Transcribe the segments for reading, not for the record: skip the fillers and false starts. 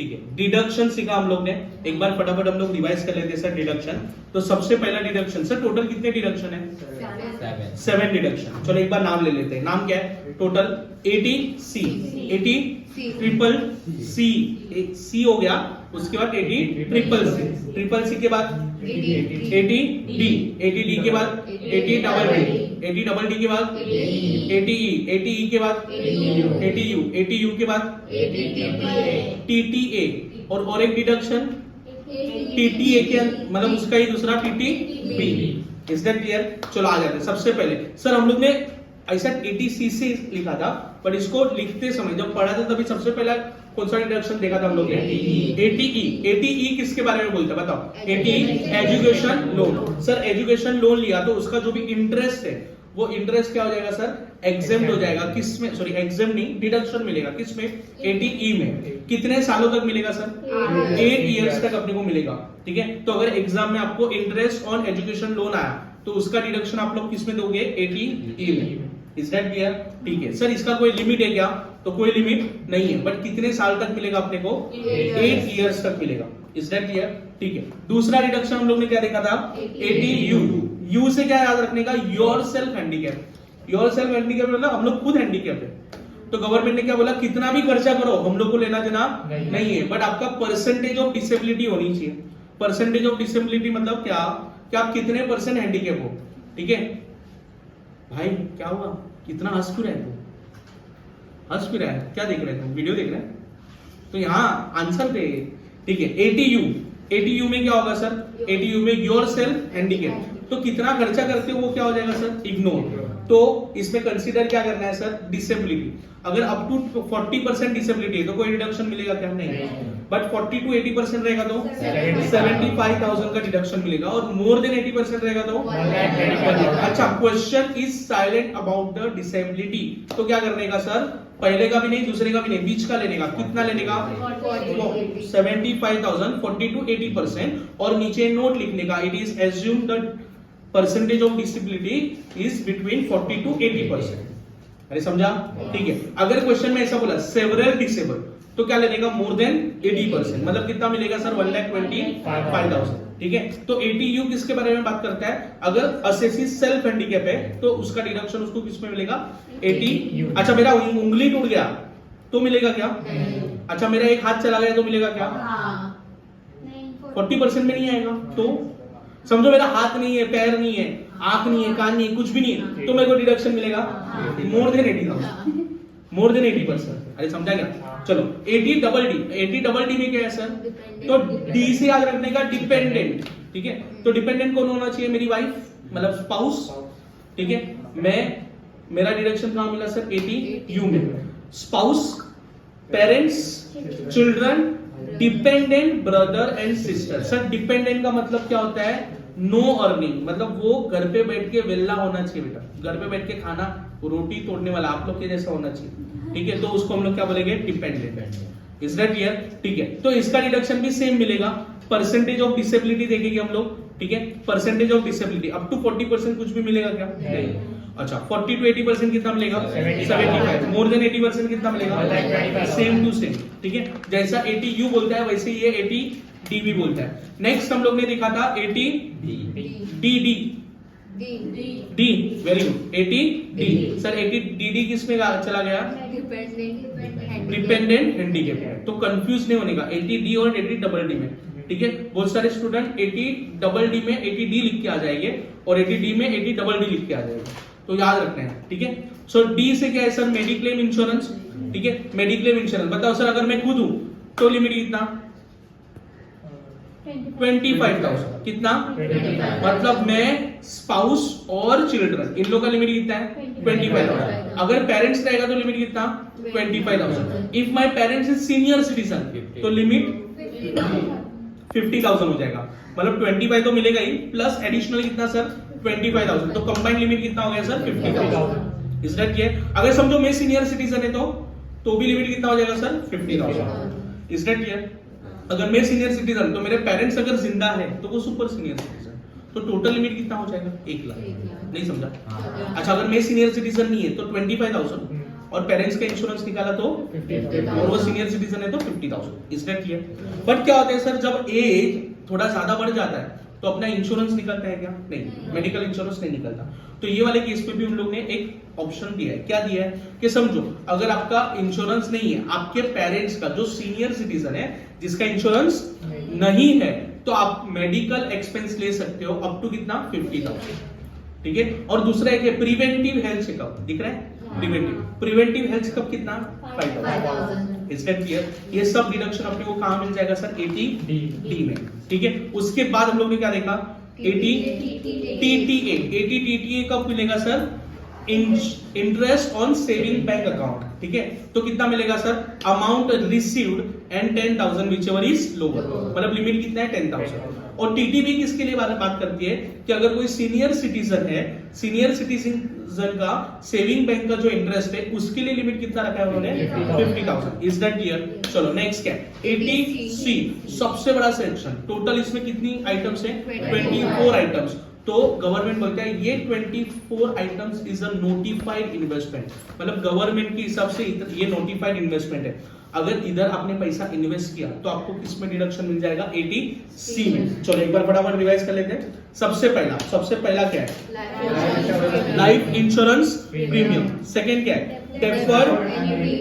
ठीक है, डिडक्शन सीखा हम लोग ने, एक बार फटाफट हम लोग रिवाइज कर लेते हैं सर डिडक्शन। तो सबसे पहला डिडक्शन सर, टोटल कितने डिडक्शन है? 7 डिडक्शन। चलो एक बार नाम ले लेते हैं, नाम क्या है टोटल? 80C, 80 ट्रिपल सी, सी हो गया, उसके बाद 80 ट्रिपल सी, ट्रिपल सी के बाद 80 डी, 80 डी के बाद 80 डबल डी, 80 डबल डी के बाद 80 ई, 80 ई के बाद 80 यू, 80 यू के बाद TTA, और एक डिडक्शन TTA के मतलब उसका ही दूसरा TTB। Is that clear? चलो आ जाते हैं। सबसे पहले सर हम लोग ने ऐसा 80C से लिखा था, पर इसको लिखते समय जब पढ़ा था तभी सबसे पहला कौन सा डिडक्शन देखा था हम लोग ने? 80E। 80E किसके बारे में बोलता है बताओ? 80 education loan. Sir education loan लिया तो उसका जो भी इंटरेस्ट है वो इंटरेस्ट क्या हो जाएगा सर? एग्जेम्प्ट हो जाएगा। किसमें? सॉरी एग्जेम्प्ट नहीं, डिडक्शन मिलेगा किसमें? 80E में। कितने सालों तक मिलेगा सर? 8 इयर्स तक अपने को मिलेगा। ठीक है, तो अगर एग्जाम में आपको इंटरेस्ट ऑन एजुकेशन लोन आया तो उसका डिडक्शन आप लोग किसमें दोगे? 80E में। Is that clear? ठीक है सर, इसका कोई लिमिट है क्या? तो कोई लिमिट नहीं है, बट कितने साल तक मिलेगा अपने को? 8 इयर्स तक मिलेगा। Is that clear? ठीक है, दूसरा डिडक्शन हम लोग ने क्या देखा था? 80U। यू से क्या याद रखने का? Your self handicap. Your self handicap मतलब हम लोग खुद हैंडीकैप है, तो गवर्नमेंट ने क्या बोला? कितना भी खर्चा करो हम लोग को लेना देना नहीं है, बट आपका परसेंटेज ऑफ डिसेबिलिटी होनी चाहिए। परसेंटेज ऑफ डिसेबिलिटी मतलब क्या? कि आप कितने % हैंडीकैप हो। ठीक है भाई, क्या हुआ? कितना हंस क्यों रहे तू? हंस क्यों रहा है? क्या देख रहे थे? वीडियो देख रहे हैं? तो यहाँ आंसर दे। ठीक है, 80U। 80U में क्या होगा सर? 80U में योर सेल्फ हैंडीकैप। तो कितना खर्चा करते हो वो क्या हो जाएगा सर? इग्नोर। तो इसमें कंसीडर क्या करना है सर? डिसेबिलिटी। अगर अप टू 40% डिसेबिलिटी है तो कोई डिडक्शन मिलेगा क्या? नहीं। बट 40 to 80% रहेगा तो 75,000 का डिडक्शन मिलेगा, और मोर देन 80% रहेगा तो अच्छा। Question is silent about the disability, तो क्या करने का सर? पहले का भी नहीं, दूसरे का भी नहीं, बीच का लेने का। कितना लेने का? 75,000, 40 to 80%, और नीचे नोट लिखने का, it is assume the percentage of disability is between 40 to 80%। अरे समझा? ठीक है, अगर क्वेश्चन में ऐसा बोला सेवरल डिसेबल तो क्या लेने का? मोर देन 80%, मतलब कितना मिलेगा सर? 1,25,000। ठीक है, तो 80U किसके बारे में बात करता है? अगर असेसी सेल्फ हैंडीकैप है तो उसका डिडक्शन उसको किसमें मिलेगा? 80। अच्छा, मेरा उंगली टूट गया तो मिलेगा क्या? अच्छा, मेरा एक हाथ चला गया तो मिलेगा क्या? 40% में नहीं आएगा। तो समझो मेरा हाथ नहीं है, पैर नहीं है, आंख नहीं है, कान नहीं है, कुछ भी नहीं है, तो मेरे को डिडक्शन मिलेगा मोर देन 80,000, मोर देन 80%। अरे समझा क्या? चलो 80 डबल डी। 80 डबल डी में क्या है सर? तो डी से याद रखने का डिपेंडेंट। ठीक है, तो डिपेंडेंट कौन होना चाहिए? मेरी वाइफ, मतलब स्पाउस। ठीक है, मेरा डिडक्शन कहां मिला सर? 80U में। Spouse, parents, children, dependent brother and sister. Sir dependent का मतलब क्या होता है? नो अर्निंग, मतलब वो घर पे बैठ के वेला होना चाहिए बेटा, घर पे बैठ के खाना रोटी तोड़ने वाला आप लोग के जैसा होना चाहिए। ठीक है, तो उसको हम लोग क्या बोलेंगे? डिपेंडेंट। Is that clear? ठीक है, तो इसका डिडक्शन भी सेम मिलेगा। परसेंटेज ऑफ डिसेबिलिटी देखेंगे हम लोग। ठीक है, percentage of disability up to 40% कुछ भी मिलेगा क्या? नहीं। अच्छा, 40 to 80% कितना मिलेगा? 75। मोर देन 80% कितना मिलेगा? Same to same. ठीक है, जैसा 80U बोलता है वैसे ये 80D भी बोलता है। नेक्स्ट हम लोग ने देखा था 80DD। D, very good. 80D। Sir 80DD किसमें चला गया? Dependent handicap. तो कंफ्यूज नहीं होने का, 80D और 80DD में। ठीक है, बहुत सारे स्टूडेंट 80DD में 80D लिख के आ जाएंगे और 80D में 80DD लिख के आ जाएंगे, तो याद रखना है। ठीक है, सो डी से क्या है सर? Mediclaim insurance. ठीक है, मेडिक्लेम इंश्योरेंस बताओ सर, अगर मैं खुद हूं तो लिमिट कितना? 25,000। कितना? मतलब मैं, स्पाउस और चिल्ड्रन, इन लोगों का लिमिट कितना है? 25,000। अगर पेरेंट्स रहेगा तो लिमिट कितना? 25,000। If my parents is senior citizen तो लिमिट 50,000 हो जाएगा। मतलब 25 तो मिलेगा ही, प्लस एडिशनल कितना सर? 25,000। तो कंबाइंड लिमिट कितना हो गया सर? 50,000। Is that clear? अगर समझो मैं सीनियर सिटीजन है तो भी लिमिट कितना हो जाएगा सर? 50,000। Is that clear? अगर मैं सीनियर सिटीजन तो मेरे पेरेंट्स अगर जिंदा है तो वो सुपर सीनियर सिटीजन, तो टोटल लिमिट कितना हो जाएगा? 1 लाख। नहीं समझा? अच्छा, अगर मैं सीनियर सिटीजन नहीं है तो 25,000, और पेरेंट्स का इंश्योरेंस निकाला तो 50,000 और वो सीनियर सिटीजन है तो 50,000। Is that clear? बट क्या होता है सर, जब एज थोड़ा ज्यादा बढ़ जाता है तो अपना इंश्योरेंस निकलता है क्या? नहीं, मेडिकल इंश्योरेंस नहीं निकलता। तो ये वाले केस पे भी उन लोग ने एक ऑप्शन दिया है। क्या दिया है कि समझो अगर आपका इंश्योरेंस नहीं है, आपके पेरेंट्स का जो सीनियर सिटीजन है जिसका इंश्योरेंस नहीं है, तो आप मेडिकल एक्सपेंस ले सकते हो अप टू कितना? 50,000। ठीक है। और दूसरा एक है प्रिवेंटिव हेल्थ चेकअप, दिख रहा है? प्रिवेंटिव हेल्थ चेकअप कितना? 5,000। Is that clear? ये सब डिडक्शन अपने को कहां मिल जाएगा सर? 80D में। ठीक है। उसके बाद हम लोग ने क्या देखा? 80TTA। 80TTA कब मिलेगा sir? Interest on saving bank account. ठीक है। तो कितना मिलेगा sir? Amount received and 10,000 whichever is lower, मतलब लिमिट कितना है? 10,000। और टीटीबी किसके लिए बात करती है कि अगर कोई सीनियर सिटीजन है, सीनियर सिटीजन का सेविंग बैंक का जो इंटरेस्ट है उसके लिए लिमिट कितना रखा है उन्होंने? 50,000। Is that clear? चलो नेक्स्ट क्या? 80C सबसे बड़ा सेक्शन। टोटल इसमें कितनी आइटम्स है? 24 आइटम्स। तो गवर्नमेंट बोलता है ये 24 items is a notified investment, मतलब गवर्नमेंट के हिसाब से ये नोटिफाइड इन्वेस्टमेंट है। अगर इधर आपने पैसा इन्वेस्ट किया तो आपको किस में डिडक्शन मिल जाएगा? 80C में। चलो एक बार फटाफट रिवाइज कर लेते हैं। सबसे पहला क्या है? Life insurance premium. सेकंड क्या है? Deferred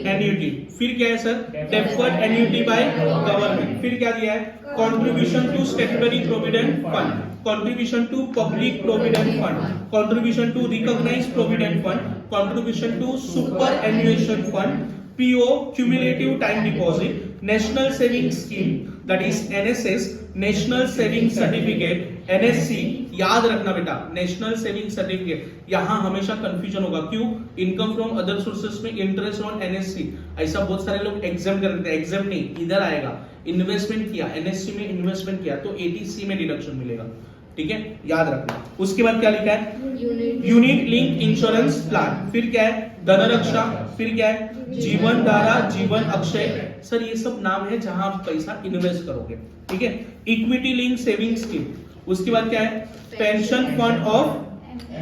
annuity. फिर क्या है sir? Deferred annuity by government. फिर क्या दिया है? Contribution to statutory provident fund, contribution to public provident fund, contribution to recognized provident fund, contribution to superannuation fund, PO cumulative time deposit, national saving scheme that is NSS, national saving certificate NSC। याद रखना बेटा, national saving certificate. यहां हमेशा confusion होगा, क्यों? Income from other sources में interest on NSC, ऐसा बहुत सारे लोग एग्जाम कर देते हैं। एग्जाम नहीं, इधर आएगा इन्वेस्टमेंट किया, एनएससी में इन्वेस्टमेंट किया तो 80C में डिडक्शन मिलेगा। ठीक है, याद रखना। उसके बाद क्या लिखा है? Unit link insurance plan. फिर क्या है? धनरक्षा। फिर क्या है? जीवन धारा, जीवन अक्षय। सर ये सब नाम है जहां आप पैसा इन्वेस्ट करोगे। ठीक है। Equity link saving scheme. उसके बाद क्या है? Pension fund of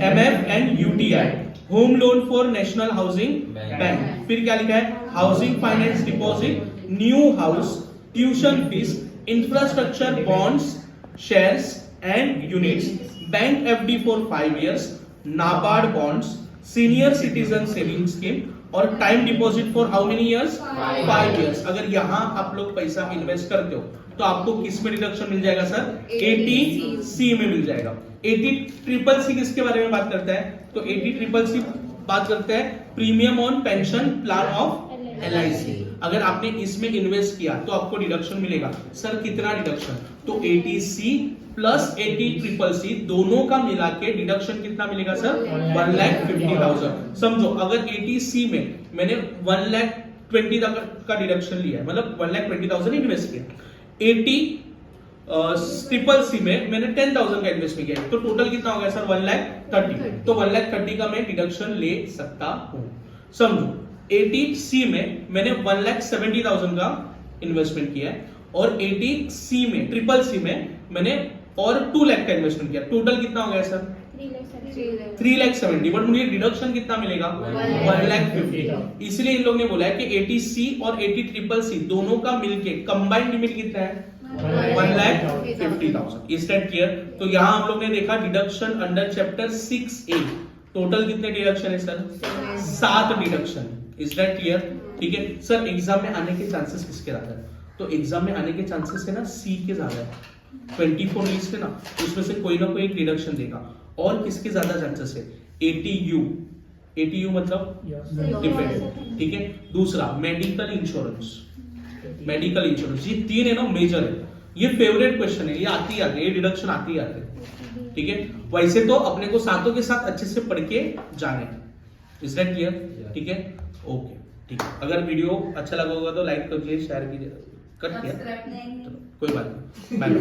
MF and UTI, home loan for national housing bank. फिर क्या लिखा है? Housing finance deposit, new house, tuition fee, infrastructure bonds, shares and units, bank FD for 5 years, NABARD bonds, senior citizen saving scheme और time deposit for how many years? 5 years। अगर यहां आप लोग पैसा इन्वेस्ट करते हो तो आपको किस में डिडक्शन मिल जाएगा सर? 80C में मिल जाएगा। 80CCC किसके बारे में बात करता है? तो 80CCC बात करता है premium on pension plan of LIC। अगर आपने इसमें इन्वेस्ट किया तो आपको डिडक्शन मिलेगा। सर कितना डिडक्शन? तो 80C प्लस 80CCC दोनों का मिला के डिडक्शन कितना मिलेगा सर? 1,50,000। समझो अगर 80C में मैंने 1,20,000 का डिडक्शन लिया है, मतलब 1,20,000 इन्वेस्ट किया, 80CCC में मैंने 10,000 का इन्वेस्ट किया, तो टोटल कितना हो गया सर? 1,30,000। तो 1,30,000 का मैं डिडक्शन ले सकता हूं। समझो 80C में मैंने 1,70,000 का इन्वेस्टमेंट किया है और 80C में CCC में मैंने और 2 लाख का इन्वेस्टमेंट किया, टोटल कितना हो गया सर? 3,70,000। बट मुझे डिडक्शन कितना मिलेगा? 1,50,000। इसलिए इन लोग ने बोला है कि 80C और 80CCC दोनों का मिलके कंबाइंड लिमिट कितना है? 1,50,000। Is that clear? तो यहां हम लोग ने देखा deduction under chapter 6A। Total कितने डिडक्शन है sir? 7 deduction. Is that clear? ठीक है सर। एग्जाम में आने के चांसेस किसके ज्यादा है? तो एग्जाम में आने के चांसेस है ना C के ज्यादा है। 24 लिस्ट है ना, उसमें से कोई ना कोई एक डिडक्शन देगा। और किसके ज्यादा चांसेस है? ATU मतलब डिफेंड। ठीक है। दूसरा मेडिकल इंश्योरेंस, ये 3 है ना मेजर है। ये फेवरेट क्वेश्चन है, ये आती है, ये डिडक्शन आती है। ठीक है। वैसे तो अपने को सातों के साथ अच्छे से पढ़ के जाने। Is that clear? ठीक है, ओके, ठीक है। अगर वीडियो अच्छा लगा होगा तो लाइक कीजिए, शेयर कीजिए। कट किया, कोई बात नहीं।